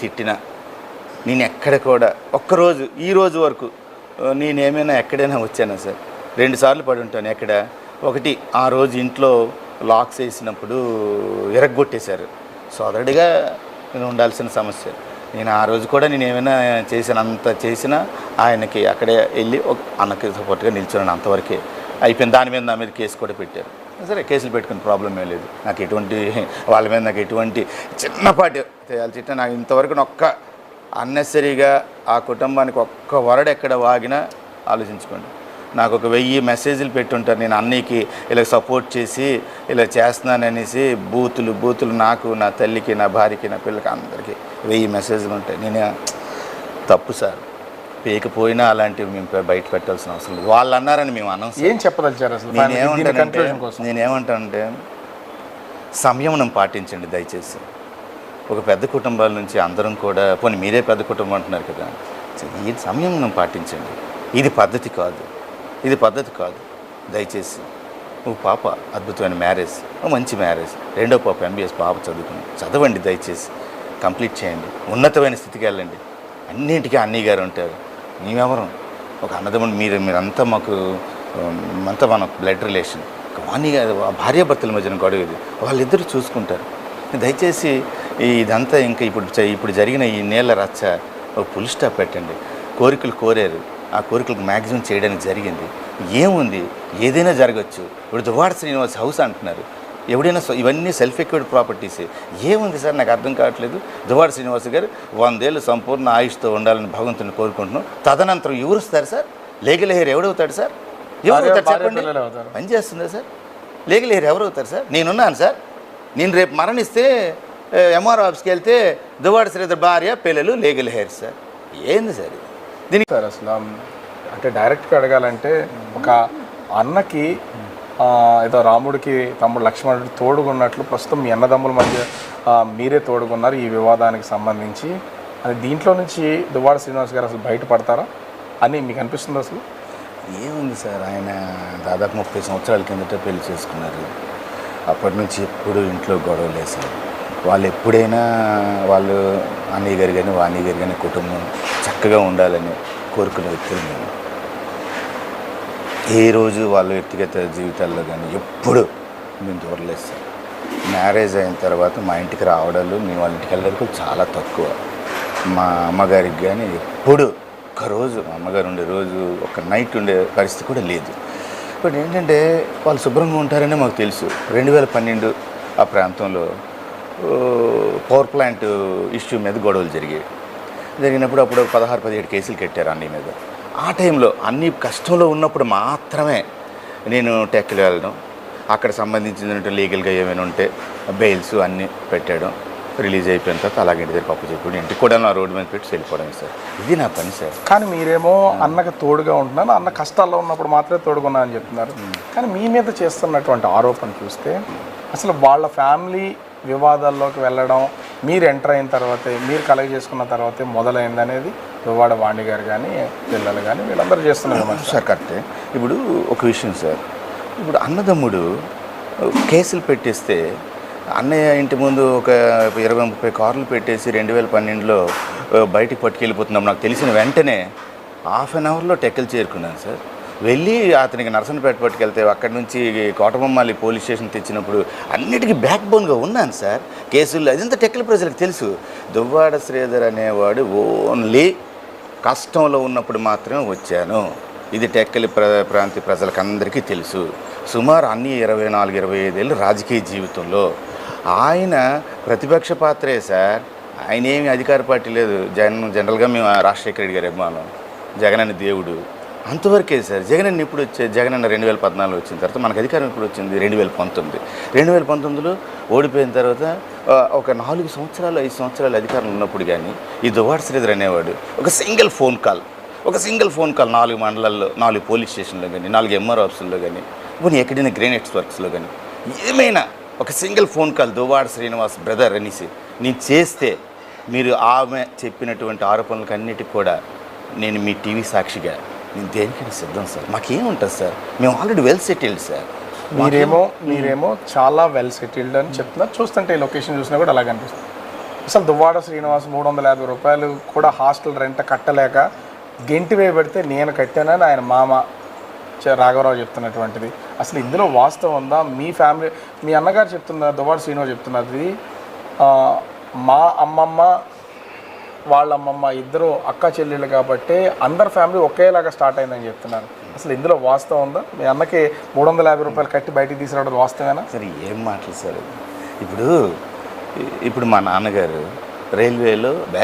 తిట్టినా, నేను ఎక్కడ కూడా ఒక్కరోజు ఈ రోజు వరకు నేనేమైనా ఎక్కడైనా వచ్చానా సార్? 2 సార్లు పడి ఉంటాను. ఎక్కడ? ఒకటి, ఆ రోజు ఇంట్లో లాక్స్ వేసినప్పుడు విరగ్గొట్టేశారు. సోదరుడిగా నేను ఉండాల్సిన సమస్య. నేను ఆ రోజు కూడా నేను ఏమైనా చేసినంత చేసినా ఆయనకి అక్కడే వెళ్ళి అన్నకి సపోర్ట్గా నిల్చున్నాను, అంతవరకే అయిపోయింది. దాని మీద నా మీద కేసు కూడా పెట్టారు. సరే, కేసులు పెట్టుకుని ప్రాబ్లం ఏం లేదు నాకు. ఎటువంటి వాళ్ళ మీద నాకు ఎటువంటి చిన్నపాటి తిట్టిన నాకు ఇంతవరకు ఒక్క అన్నెసరీగా ఆ కుటుంబానికి ఒక్క వరడు ఎక్కడ వాగినా ఆలోచించుకోండి. నాకు ఒక 1000 మెసేజ్లు పెట్టుంటారు. నేను అన్నయ్యకి ఇలా సపోర్ట్ చేసి ఇలా చేస్తున్నాననేసి బూతులు నాకు, నా తల్లికి, నా భార్యకి, నా పిల్లకి అందరికీ 1000 మెసేజ్లు ఉంటాయి. నేను తప్పు సార్, పేకపోయినా అలాంటివి మేము బయట పెట్టాల్సిన అవసరం లేదు. వాళ్ళు అన్నారని మేము అన్నాం. ఏం చెప్పదలిచారు అసలు? నేనేమంటానంటే సంయమనం పాటించండి దయచేసి. ఒక పెద్ద కుటుంబాల నుంచి అందరం కూడా, పోనీ మీరే పెద్ద కుటుంబం అంటున్నారు కదా, ఈ సంయమనం పాటించండి. ఇది పద్ధతి కాదు దయచేసి. ఓ పాప అద్భుతమైన మ్యారేజ్, మంచి మ్యారేజ్, రెండో పాప MBS పాప చదవండి దయచేసి, కంప్లీట్ చేయండి, ఉన్నతమైన స్థితికి వెళ్ళండి. అన్నింటికీ అన్నయ్య గారు ఉంటారు, మేమెవరం ఒక అన్నదమ్ముడు. మీరంతా మాకు అంతా మన బ్లడ్ రిలేషన్. అన్నయ్య గారు భార్యాభర్తల మధ్యన గొడవ ఇది, వాళ్ళిద్దరూ చూసుకుంటారు. దయచేసి ఇదంతా ఇంకా ఇప్పుడు జరిగిన ఈ నేల రచ్చ ఒక ఫుల్ స్టాప్ పెట్టండి. కోరికలు కోరారు, ఆ కోరికలకు మ్యాక్సిమం చేయడానికి జరిగింది. ఏముంది, ఏదైనా జరగచ్చు. ఇప్పుడు దువ్వాడ శ్రీనివాస్ హౌస్ అంటున్నారు, ఎవడైనా ఇవన్నీ సెల్ఫ్ ఎక్యూర్డ్ ప్రాపర్టీసే. ఏముంది సార్, నాకు అర్థం కావట్లేదు. దువ్వాడ శ్రీనివాస్ గారు 100 ఏళ్ళు సంపూర్ణ ఆయుష్తో ఉండాలని భగవంతుని కోరుకుంటున్నాం. తదనంతరం ఎవరు వస్తారు సార్? లీగల్ హెయిర్ ఎవడవుతాడు సార్? ఎవరవుతారు చెప్పండి? పనిచేస్తుందా సార్? లీగల్ హెయిర్ ఎవరవుతారు సార్? నేనున్నాను సార్. నేను రేపు మరణిస్తే MR ఆఫీస్కి వెళ్తే దువ్వాడ శ్రీధర్ భార్య, పిల్లలు, లీగల్ హెయిర్ సార్. ఏంది సార్ దీనికి? సార్ అసలు అంటే డైరెక్ట్గా అడగాలంటే, ఒక అన్నకి ఏదో రాముడికి తమ్ముడు లక్ష్మణుడు తోడుగున్నట్లు ప్రస్తుతం మీ అన్నదమ్ముల మధ్య మీరే తోడుగున్నారు ఈ వివాదానికి సంబంధించి. అది దీంట్లో నుంచి దువ్వాడ శ్రీనివాస్ గారు అసలు బయటపడతారా అని మీకు అనిపిస్తుంది? అసలు ఏముంది సార్, ఆయన దాదాపు 30 సంవత్సరాల కిందట పెళ్లి చేసుకున్నారు. అప్పటి నుంచి ఎప్పుడు ఇంట్లో గొడవలు వేశారు. వాళ్ళు ఎప్పుడైనా వాళ్ళు అన్నయ్య గారు కానీ వాణి గారు కానీ కుటుంబం చక్కగా ఉండాలని కోరుకునే వ్యక్తులు మేము. ఏ రోజు వాళ్ళ వ్యక్తిగత జీవితాల్లో కానీ ఎప్పుడు మేము దూరలేదు సార్. మ్యారేజ్ అయిన తర్వాత మా ఇంటికి రావడాలు, మేము వాళ్ళ ఇంటికి వెళ్ళడానికి చాలా తక్కువ. మా అమ్మగారికి కానీ ఎప్పుడు ఒక్కరోజు మా అమ్మగారు ఉండే రోజు ఒక నైట్ ఉండే పరిస్థితి కూడా లేదు. ఇప్పుడు ఏంటంటే వాళ్ళు శుభ్రంగా ఉంటారని మాకు తెలుసు. 2012 ఆ ప్రాంతంలో పవర్ ప్లాంట్ ఇష్యూ మీద గొడవలు జరిగినప్పుడు అప్పుడు 16-17 కేసులు కట్టారు అన్నయ్య మీద. ఆ టైంలో అన్ని కష్టంలో ఉన్నప్పుడు మాత్రమే నేను టెక్కి వెళ్ళడం, అక్కడ సంబంధించిన లీగల్గా ఏమైనా ఉంటే బెయిల్స్ అన్నీ పెట్టడం, రిలీజ్ అయిపోయిన తర్వాత అలాగే ఇంటి దగ్గర పప్పు చెప్పి ఇంటికి కూడా నా రోడ్డు మీద పెట్టి వెళ్ళిపోవడం సార్. ఇది నా పని సార్. కానీ మీరేమో అన్నకు తోడుగా ఉంటున్నారు, అన్న కష్టాల్లో ఉన్నప్పుడు మాత్రమే తోడుగున్నా అని చెప్తున్నారు. కానీ మీ మీద చేస్తున్నటువంటి ఆరోపణ చూస్తే అసలు వాళ్ళ ఫ్యామిలీ వివాదాల్లోకి వెళ్ళడం మీరు ఎంటర్ అయిన తర్వాతే, మీరు కలెక్ట్ చేసుకున్న తర్వాతే మొదలైంది అనేది దువ్వాడ వాణి గారు కానీ పిల్లలు కానీ వీళ్ళందరూ చేస్తున్నారు సార్. కరెక్టే. ఇప్పుడు ఒక విషయం సార్, ఇప్పుడు అన్నదమ్ముడు కేసులు పెట్టేస్తే అన్నయ్య ఇంటి ముందు ఒక 20-30 కార్లు పెట్టేసి 2012లో బయటికి పట్టుకెళ్ళిపోతున్నాం నాకు తెలిసిన వెంటనే ½ అన్ అవర్లో టెక్కలు చేరుకున్నాను సార్. వెళ్ళి అతనికి నరసన్నపేట పట్టుకెళ్తే అక్కడి నుంచి కోటబొమ్మాలి పోలీస్ స్టేషన్ తెచ్చినప్పుడు అన్నిటికీ బ్యాక్ బోన్గా ఉన్నాను సార్ కేసుల్లో. అదంతా టెక్కల ప్రజలకు తెలుసు. దువ్వాడ శ్రీధర్ అనేవాడు ఓన్లీ కష్టంలో ఉన్నప్పుడు మాత్రమే వచ్చాను. ఇది టెక్కలి ప్రాంత ప్రజలకు అందరికీ తెలుసు. సుమారు అన్ని 24-25 ఏళ్ళు రాజకీయ జీవితంలో ఆయన ప్రతిపక్ష పాత్రే సార్. ఆయన ఏమి అధికార పార్టీ లేదు. జనరల్గా మేము రాజశేఖర రెడ్డి గారి అభిమానం, జగన్ అనే దేవుడు, అంతవరకే సార్. జగన్ అన్న ఇప్పుడు జగన్ అన్న 2014 వచ్చిన తర్వాత మనకు అధికారం ఇప్పుడు వచ్చింది 2019లో ఓడిపోయిన తర్వాత ఒక 4 సంవత్సరాలు 5 సంవత్సరాలు అధికారం ఉన్నప్పుడు కానీ ఈ దువ్వాడ శ్రీధర్ అనేవాడు ఒక సింగిల్ ఫోన్ కాల్ 4 మండలాల్లో 4 పోలీస్ స్టేషన్లో కానీ 4 MR ఆఫీసుల్లో కానీ పోనీ ఎక్కడైనా గ్రెనేడ్స్ వర్క్స్లో కానీ ఏమైనా ఒక single phone call Duvvada Srinivas brother అనేసి నేను చేస్తే మీరు ఆమె చెప్పినటువంటి ఆరోపణలకు అన్నిటికి కూడా నేను మీ టీవీ సాక్షిగా నేను దేనికైనా సిద్ధం సార్. మాకేముంటుంది సార్, మేము ఆల్రెడీ వెల్ సెటిల్డ్ సార్. మీరేమో చాలా వెల్ సెటిల్డ్ అని చెప్తున్నారు. చూస్తుంటే లొకేషన్ చూసినా కూడా అలాగే అనిపిస్తుంది. అసలు దువ్వాడ శ్రీనివాస్ 350 రూపాయలు కూడా హాస్టల్ రెంట్ కట్టలేక గెంటి వేయబడితే నేను కట్టానని ఆయన మామ రాఘవరావు చెప్తున్నటువంటిది. అసలు ఇందులో వాస్తవం ఉందా? మీ ఫ్యామిలీ, మీ అన్నగారు చెప్తున్నారు, దువ్వాడ శ్రీనివాస్ చెప్తున్నది మా అమ్మమ్మ వాళ్ళ అమ్మమ్మ ఇద్దరు అక్క చెల్లెళ్ళు కాబట్టి అందరి ఫ్యామిలీ ఒకేలాగా స్టార్ట్ అయిందని చెప్తున్నారు. అసలు ఇందులో వాస్తవం ఉందా? మీ అన్నకి 350 రూపాయలు కట్టి బయటికి తీసుకురావడం వాస్తవేనా? సరే, ఏం మాటలు సార్. ఇప్పుడు మా నాన్నగారు రైల్వేలో బ్యాగ్